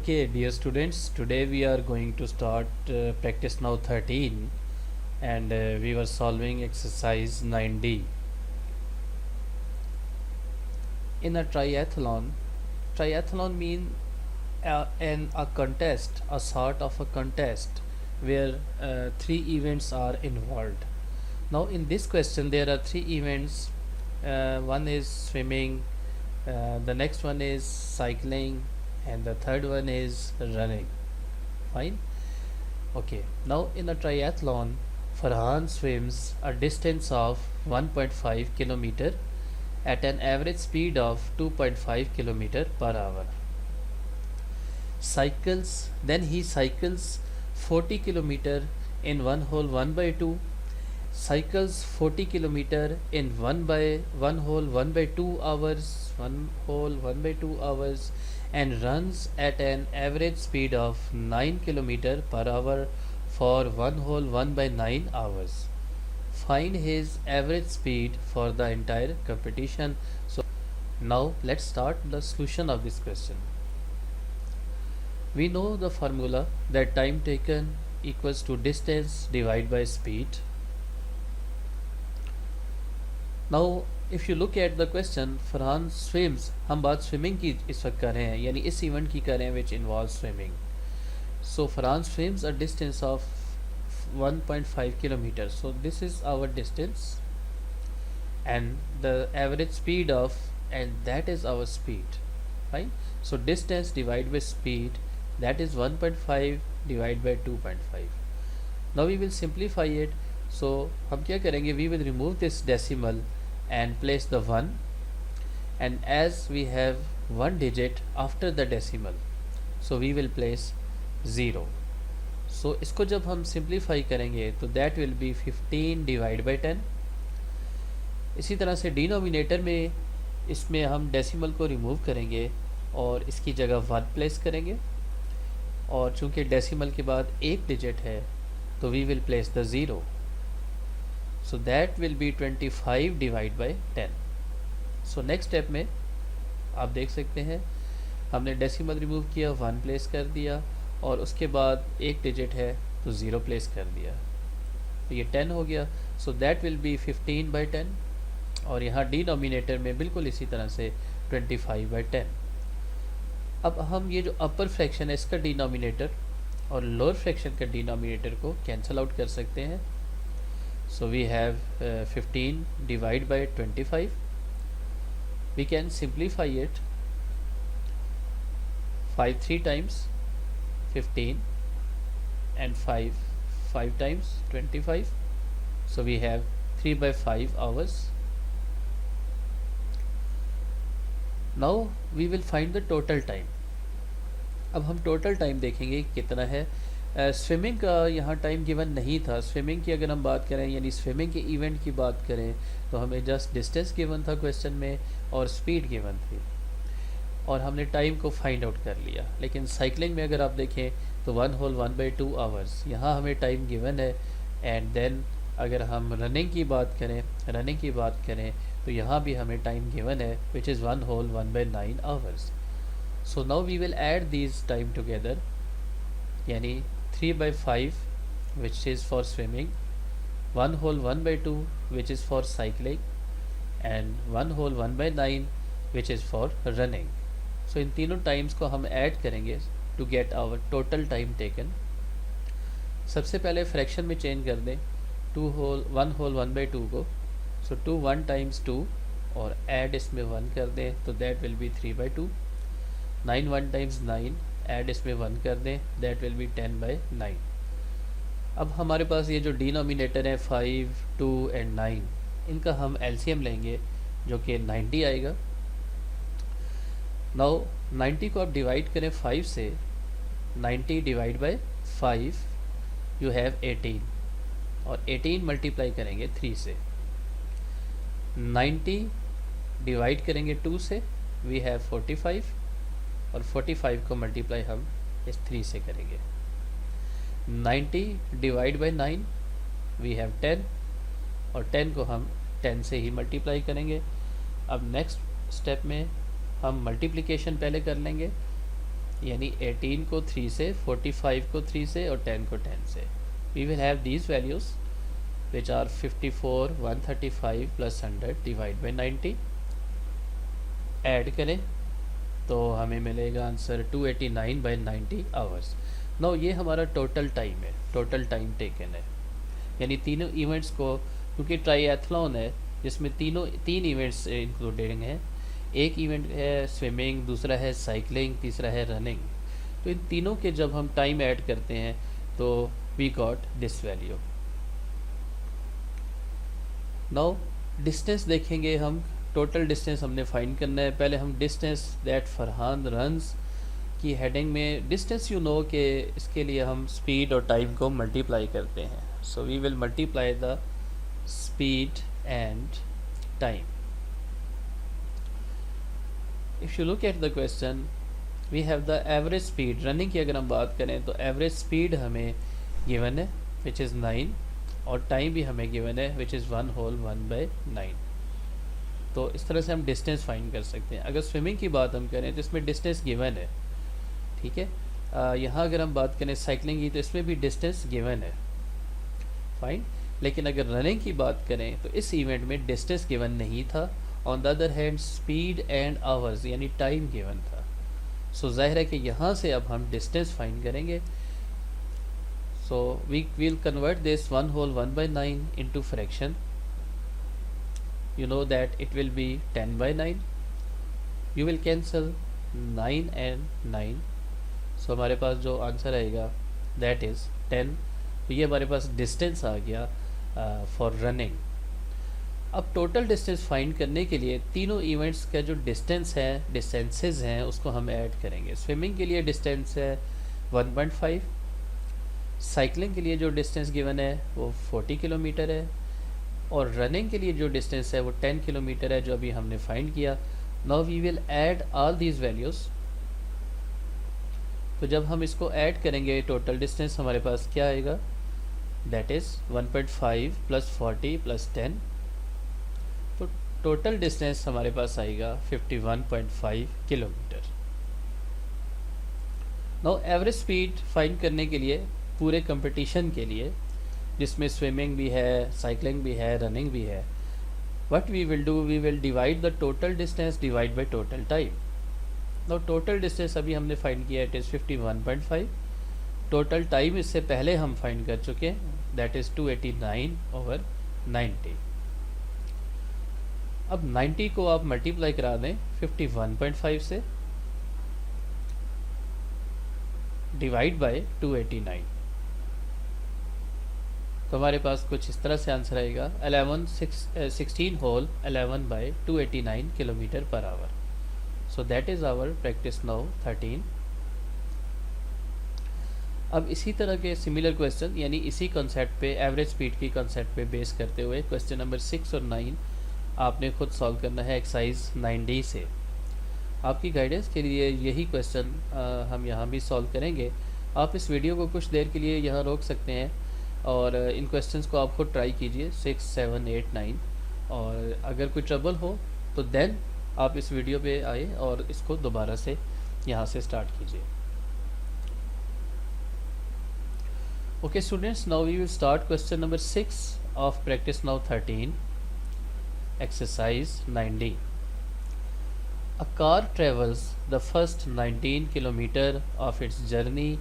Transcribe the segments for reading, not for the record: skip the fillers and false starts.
Okay, dear students, today we are going to start practice now 13 and we were solving exercise 9D. In a triathlon mean a contest, a sort of a contest where three events are involved. Now in this question there are three events. One is swimming, the next one is cycling, and the third one is running. Fine. Okay, now in a triathlon, Farhan swims a distance of 1.5 kilometer at an average speed of 2.5 kilometer per hour. Then he cycles 40 kilometer in one hole 1 by 2, cycles 40 kilometer in one hole 1 by 2 hours, and runs at an average speed of 9 kilometer per hour for one hole 1 by 9 hours. Find his average speed for the entire competition. So now let's start the solution of this question. We know the formula that time taken equals to distance divided by speed. Now if you look at the question, Farhan swims, हम बात swimming की इस वक्त कर रहे हैं, यानी इस इवेंट की कर रहे हैं which involves swimming. So Farhan swims a distance of 1.5 kilometers. So this is our distance and the average speed of, and that is our speed, right? So distance divided by speed, that is 1.5 divided by 2.5. Now we will simplify it. So हम क्या करेंगे, we will remove this decimal and place the 1, and as we have one digit after the decimal, so we will place 0. So इसको जब हम simplify करेंगे तो that will be 15 divided by 10. इसी तरह से डिनोमिनेटर में इसमें हम डेसिमल को रिमूव करेंगे और इसकी जगह 1 प्लेस करेंगे, और चूंकि डेसिमल के बाद एक डिजिट है तो we will place the 0. So that will be 25 divide by 10. So next step में आप देख सकते हैं हमने डेसिमल रिमूव किया, 1 प्लेस कर दिया, और उसके बाद एक डिजिट है तो 0 प्लेस कर दिया, तो ये 10 हो गया. सो दैट विल बी 15 बाई 10, और यहाँ डिनोमिनेटर में बिल्कुल इसी तरह से 25 बाई 10. अब हम ये जो अपर फ्रैक्शन है इसका डिनोमिनेटर और लोअर फ्रैक्शन का डिनोमिनेटर को कैंसिल आउट कर सकते हैं. So we have 15 divide by 25. We can simplify it. 5 3 times 15 and 5 times 25. So we have 3 by 5 hours. Now we will find the total time. अब हम टोटल टाइम देखेंगे कितना है. स्विमिंग का यहाँ टाइम गिवन नहीं था. स्विमिंग की अगर हम बात करें, यानी स्विमिंग के इवेंट की बात करें, तो हमें जस्ट डिस्टेंस गिवन था क्वेश्चन में और स्पीड गिवन थी, और हमने टाइम को फाइंड आउट कर लिया. लेकिन साइकिलिंग में अगर आप देखें तो वन होल 1 by 2 hours, यहाँ हमें टाइम गिवन है. एंड देन अगर हम रनिंग की बात करें तो यहाँ भी हमें टाइम गिवन है which is 1 whole 1 by 9 hours. So now we will add these time together, यानी 3 by 5 which is for swimming, 1 whole 1 by 2 which is for cycling, and 1 whole 1 by 9 which is for running. So इन तीनों times को हम add करेंगे to get our total time taken. सबसे पहले fraction में change कर दें 1 होल 1 by 2 को. सो 2 1 times 2 और ऐड इसमें 1 कर दें तो that will B 3 by 2. 9 1 times 9, add इसमें 1 कर दें, दैट विल बी 10 by 9. अब हमारे पास ये जो डिनोमिनेटर है 5 2 and 9, इनका हम एलसीएम लेंगे जो कि 90 आएगा. नाउ 90 को आप डिवाइड करें 5 से, 90 डिवाइड बाय 5 यू हैव 18, और 18 मल्टीप्लाई करेंगे 3 से. 90 डिवाइड करेंगे 2 से, वी हैव 45, और 45 को मल्टीप्लाई हम इस 3 से करेंगे. 90 डिवाइड बाय 9 वी हैव 10, और 10 को हम 10 से ही मल्टीप्लाई करेंगे. अब नेक्स्ट स्टेप में हम मल्टीप्लिकेशन पहले कर लेंगे. यानी 18 को 3 से, 45 को 3 से और 10 को 10 से. We will have these values which are 54, 135 plus 100 divide by 90. Add करें तो हमें मिलेगा आंसर 289/90 आवर्स. नाउ ये हमारा टोटल टाइम है, टोटल टाइम टेकन है. यानी तीनों इवेंट्स को, क्योंकि ट्राईएथलॉन है जिसमें तीन इवेंट्स इंक्लूडेड हैं. एक इवेंट है स्विमिंग, दूसरा है साइकिलिंग, तीसरा है रनिंग. तो इन तीनों के जब हम टाइम ऐड करते हैं तो we got this value. Now distance देखेंगे हम. टोटल डिस्टेंस हमने फाइंड करना है. पहले हम डिस्टेंस दैट फरहान रन्स की हेडिंग में, डिस्टेंस यू नो कि इसके लिए हम स्पीड और टाइम को मल्टीप्लाई करते हैं. So we will multiply the speed and time. If you look at the question we have the average speed. Running की अगर हम बात करें तो एवरेज स्पीड हमें गिवन है विच इज़ 9 और टाइम भी हमें गिवन है विच इज़ 1/9. तो इस तरह से हम डिस्टेंस फाइंड कर सकते हैं. अगर स्विमिंग की बात हम करें तो इसमें डिस्टेंस गिवन है, ठीक है. यहाँ अगर हम बात करें साइकिलिंग की तो इसमें भी डिस्टेंस गिवन है, फाइन. लेकिन अगर रनिंग की बात करें तो इस इवेंट में डिस्टेंस गिवन नहीं था. On the other hand speed and hours यानी टाइम गिवन था. सो जाहिर है कि यहाँ से अब हम डिस्टेंस फाइंड करेंगे. So we will convert this 1/9 into fraction. You know that it will be 10/9. You will cancel 9 and 9. So हमारे पास जो आंसर आएगा that is 10. तो ये हमारे पास डिस्टेंस आ गया फॉर रनिंग. अब टोटल डिस्टेंस फाइंड करने के लिए तीनों इवेंट्स का जो डिस्टेंस है, डिस्टेंसेस हैं, उसको हम ऐड करेंगे. स्विमिंग के लिए डिस्टेंस है 1.5. साइकिलिंग के लिए जो डिस्टेंस गिवन है वो 40 किलोमीटर है और रनिंग के लिए जो डिस्टेंस है वो 10 किलोमीटर है जो अभी हमने फाइंड किया. Now we will add all these values. तो जब हम इसको ऐड करेंगे टोटल डिस्टेंस हमारे पास क्या आएगा, दैट इज़ 1.5 + 40 + 10. तो टोटल डिस्टेंस हमारे पास आएगा 51.5 kilometre. Now average speed find करने के लिए पूरे कंपटीशन के लिए जिसमें स्विमिंग भी है, साइकिलिंग भी है, रनिंग भी है, what we will do, we will divide the total distance divide by total time. Now total distance अभी हमने फाइंड किया, इट इज़ 51.5. टोटल टाइम इससे पहले हम फाइंड कर चुके हैं, दैट इज़ 289/90. अब 90 को आप मल्टीप्लाई करा दें 51.5 से डिवाइड बाय 289. तो हमारे पास कुछ इस तरह से आंसर आएगा 16/11/289 kilometre per hour. So that is our practice now 13. अब इसी तरह के सिमिलर क्वेश्चन यानी इसी कॉन्सेप्ट पे, एवरेज स्पीड की कॉन्सेप्ट पे बेस करते हुए क्वेश्चन नंबर 6 और 9 आपने खुद सॉल्व करना है एक्सरसाइज 9D से. आपकी गाइडेंस के लिए यही क्वेश्चन हम यहाँ भी सॉल्व करेंगे. आप इस वीडियो को कुछ देर के लिए यहाँ रोक सकते हैं और इन क्वेश्चंस को आप खुद ट्राई कीजिए 6, 7, 8, 9. और अगर कोई ट्रबल हो तो देन आप इस वीडियो पे आए और इसको दोबारा से यहाँ से स्टार्ट कीजिए. Okay students, now we will start question number 6 of practice now 13 exercise 9D. A car travels the first 19 kilometer of its journey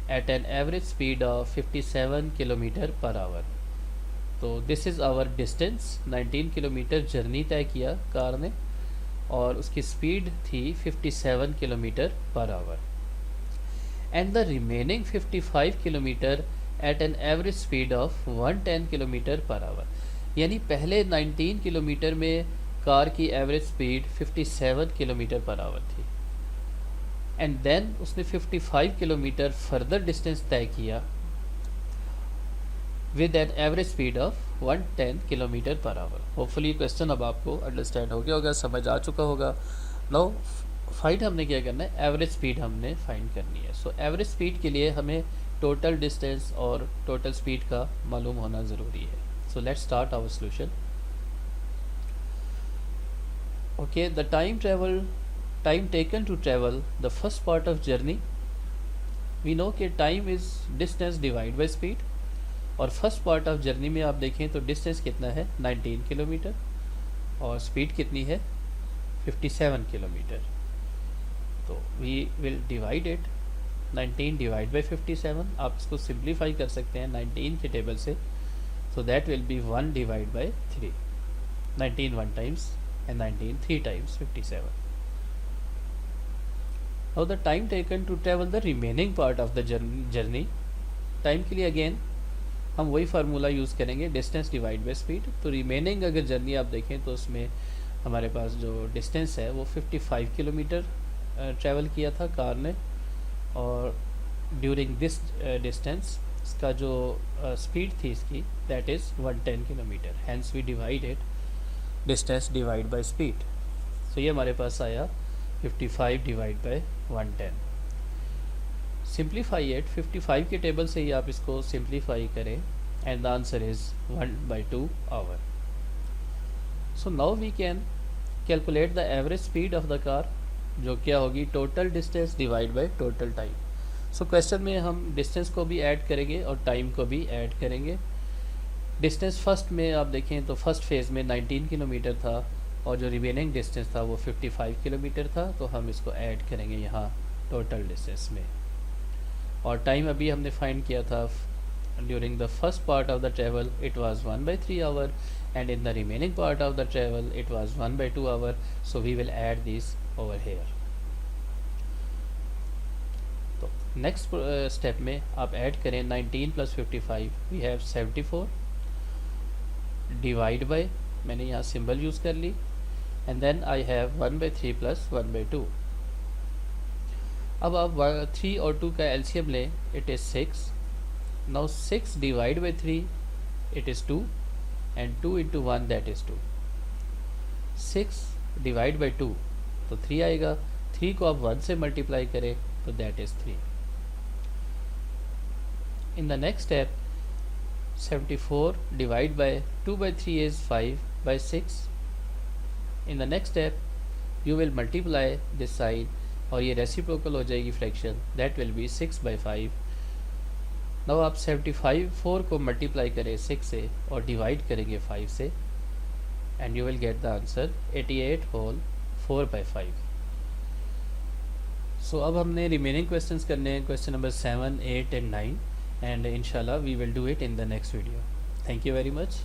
at an average speed of 57 kilometer per hour. तो this is our distance. 19 kilometre journey तय किया car ने और उसकी speed थी 57 kilometre per hour. And the remaining 55 kilometre at an average speed of 110 kilometre per hour. यानी पहले 19 kilometre में कार की average speed 57 kilometre per hour थी एंड देन उसने 55 किलोमीटर फर्दर डिस्टेंस तय किया with an average speed of 110 kilometre per hour. Hopefully question अब आपको अंडरस्टैंड हो गया होगा, समझ आ चुका होगा. नाउ फाइंड हमने क्या करना है, एवरेज स्पीड हमने फाइंड करनी है. सो एवरेज स्पीड के लिए हमें टोटल डिस्टेंस और टोटल स्पीड का मालूम होना ज़रूरी है. So let's start our solution. Okay, the time taken to travel the first part of journey we know कि time is distance divide by speed, और फर्स्ट पार्ट ऑफ जर्नी में आप देखें तो डिस्टेंस कितना है 19 किलोमीटर और स्पीड कितनी है 57 किलोमीटर। तो we will divide it 19 divide by 57, आप इसको सिंप्लीफाई कर सकते हैं 19 के टेबल से, so that will be 1 divided by 3, 19 1 times and 19 3 times 57. Now the time taken to travel the remaining part of the journey, time के लिए अगेन हम वही फार्मूला यूज़ करेंगे, डिस्टेंस डिवाइड बाई स्पीड। तो रिमेनिंग अगर journey आप देखें तो उसमें हमारे पास जो डिस्टेंस है वो 55 किलोमीटर ट्रैवल किया था कार ने, और ड्यूरिंग दिस डिस्टेंस इसका जो स्पीड थी इसकी that is 110 kilometre, hence we divide it distance divide by speed. So ये हमारे पास आया 55 डिवाइड बाय 110। सिंप्लीफाई इट, 55 के टेबल से ही आप इसको सिंप्लीफाई करें and the answer is 1/2 hour. So now we can calculate the average speed of the car, जो क्या होगी total distance divide by total time. So question में हम डिस्टेंस को भी ऐड करेंगे और टाइम को भी ऐड करेंगे। डिस्टेंस फर्स्ट में आप देखें तो फर्स्ट फेज़ में 19 किलोमीटर था और जो रिमेनिंग डिस्टेंस था वो 55 किलोमीटर था, तो हम इसको ऐड करेंगे यहाँ टोटल डिस्टेंस में। और टाइम अभी हमने फाइंड किया था, during the first part of the travel it was 1/3 hour and in the remaining part of the travel it was 1/2 hour, so we will add this over here. तो next step में आप add करें 19 + 55, we have 74 divide by, मैंने यहाँ symbol use कर ली, and then I have 1/3 + 1/2। अब आप 3 और 2 का एलसीएम लें, it is 6। Now 6 divide by 3 it is 2 and 2 into 1 that is 2। 6 divide by 2 तो 3 आएगा, 3 को आप 1 से मल्टीप्लाई करें तो that is 3। In the next step 74 divide by 2/3 is 5/6। In the next step you will multiply this side और ये reciprocal हो जाएगी fraction, that will B 6/5। Now आप 74 को मल्टीप्लाई करें 6 से और डिवाइड करेंगे 5 से, and you will get the answer 88 whole 4/5। So अब हमने रिमेनिंग क्वेश्चंस करने हैं, क्वेश्चन नंबर 7, 8 एंड 9, एंड इंशाल्लाह we will do it in the next video. Thank you very much.